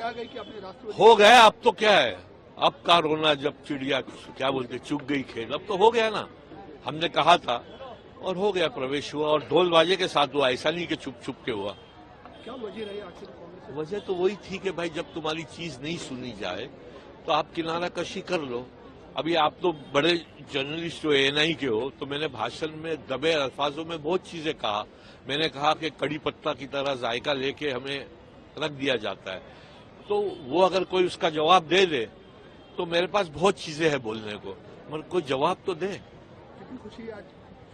आ गई कि अपने राष्ट्रपति हो गया। अब तो क्या है, अब का रोना जब चिड़िया क्या बोलते चुग गई खेल, अब तो हो गया ना। हमने कहा था और हो गया, प्रवेश हुआ और ढोल बाजे के साथ हुआ, ऐसा नहीं कि छुप छुप के हुआ। क्या वजह रही आखिर कांग्रेस? वजह तो वही थी कि भाई जब तुम्हारी चीज नहीं सुनी जाए तो आप किनारा कशी कर लो। अभी आप तो बड़े जर्नलिस्ट हो, एएनआई के हो, तो मैंने भाषण में दबे अल्फाजों में बहुत चीजें कहा। मैंने कहा कि कड़ी पत्ता की तरह जायका लेके हमें रख दिया जाता है, तो वो अगर कोई उसका जवाब दे दे तो मेरे पास बहुत चीजें हैं बोलने को, मगर कोई जवाब तो दे। कितनी खुशी है आज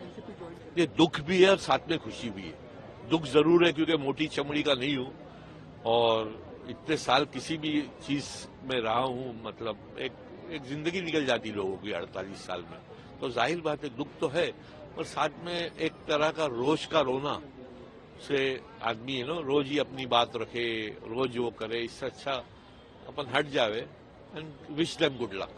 एनसीपी ज्वाइन कर? ये दुख भी है और साथ में खुशी भी है। दुख जरूर है क्योंकि मोटी चमड़ी का नहीं हूं और इतने साल किसी भी चीज में रहा हूं, मतलब एक जिंदगी निकल जाती लोगों की 48 साल में, तो जाहिर बात है दुख तो है, और साथ में एक तरह का रोज का रोना से आदमी रोज ही अपनी बात रखे, रोज वो करे, इससे अच्छा अपन हट जावे and wish them good luck.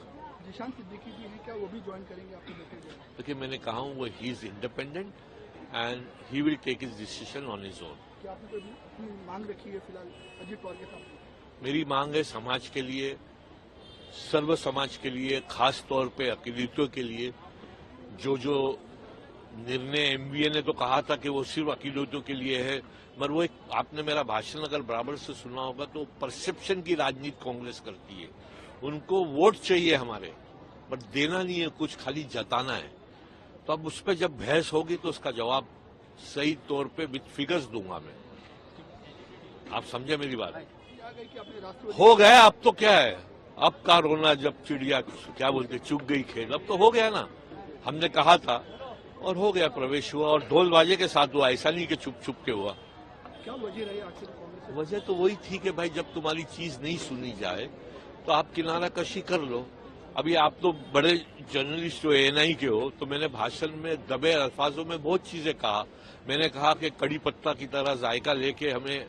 Zeeshan Siddiqui ji हैं, क्या वो भी ज्वाइन करेंगे आपके बेटे को? देखिए मैंने कहा हूं वो he is independent and he will take his decision on his own. क्या आपने कोई अपनी मांग रखी है फिलहाल अजीत पवार के सामने? मेरी मांग है समाज के लिए, सर्व समाज के लिए, खास तौर पे अकेलियों के लिए। जो निर्णय एमवीए ने तो कहा था कि वो सिर्फ अकेलियों के लिए है, मगर वो एक, आपने मेरा भाषण अगर बराबर से सुना होगा तो परसेप्शन की राजनीति कांग्रेस करती है। उनको वोट चाहिए हमारे, बट देना नहीं है कुछ, खाली जताना है। तो अब उस पर जब बहस होगी तो उसका जवाब सही तौर पे विथ फिगर्स दूंगा मैं। आप समझे मेरी बात? आ गई कि अपने राष्ट्रपति हो गया। अब तो क्या है, अब का रोना जब चिड़िया क्या बोलते चुग गई खेल, अब तो हो गया ना। हमने कहा था और हो गया, प्रवेश हुआ और ढोल बाजे के साथ हुआ, ऐसा नहीं कि छुप छुप के हुआ। क्या वजह रही आखिर कांग्रेस? वजह तो वही थी कि भाई जब तुम्हारी चीज नहीं सुनी जाए तो आप किनारा कशी कर लो। अभी आप तो बड़े जर्नलिस्ट हो, एएनआई के हो, तो मैंने भाषण में दबे अल्फाजों में बहुत चीजें कहा। मैंने कहा कि कड़ी पत्ता की तरह जायका लेके हमें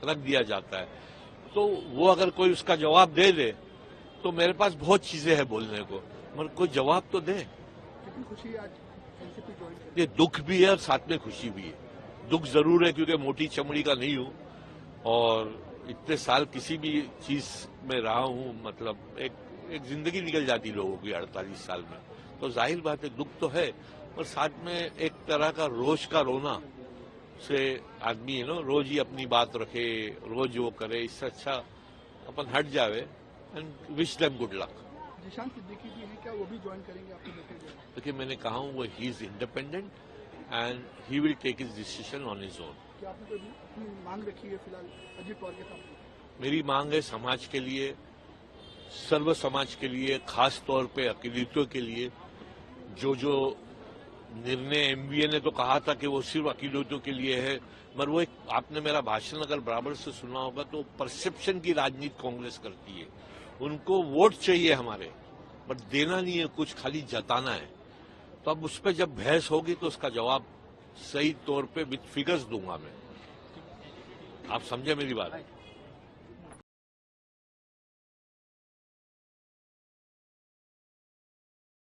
रख दिया जाता है, तो वो अगर कोई उसका जवाब दे दे तो मेरे पास बहुत चीजें हैं बोलने को, मगर कोई जवाब तो दे। कितनी खुशी है आज एनसीपी ज्वाइन कर? ये दुख भी है और साथ में खुशी भी है। दुख जरूर है क्योंकि मोटी चमड़ी का नहीं हूं और इतने साल किसी भी चीज में रहा हूं, मतलब एक जिंदगी निकल जाती लोगों की 48 साल में, तो जाहिर बात है दुख तो है, और साथ में एक तरह का रोज का रोना से आदमी रोज ही अपनी बात रखे, रोज वो करे, इससे अच्छा अपन हट जावे and wish them good luck. Zeeshan Siddiqui ji हैं, क्या वो भी ज्वाइन करेंगे आपके बेटे को? देखिए मैंने कहा हूं वो he is independent and he will take his decision on his own. क्या आपने कोई अपनी मांग रखी है फिलहाल अजीत पवार के सामने? मेरी मांग है समाज के लिए, सर्व समाज के लिए, खास तौर पे अकेलियों के लिए। जो निर्णय एमवीए ने तो कहा था कि वो सिर्फ अकेलियों के लिए है, मगर वो एक, आपने मेरा भाषण अगर बराबर से सुना होगा तो परसेप्शन की राजनीति कांग्रेस करती है। उनको वोट चाहिए हमारे, बट देना नहीं है कुछ, खाली जताना है। तो अब उस पर जब बहस होगी तो उसका जवाब सही तौर पे विथ फिगर्स दूंगा मैं। आप समझे मेरी बात?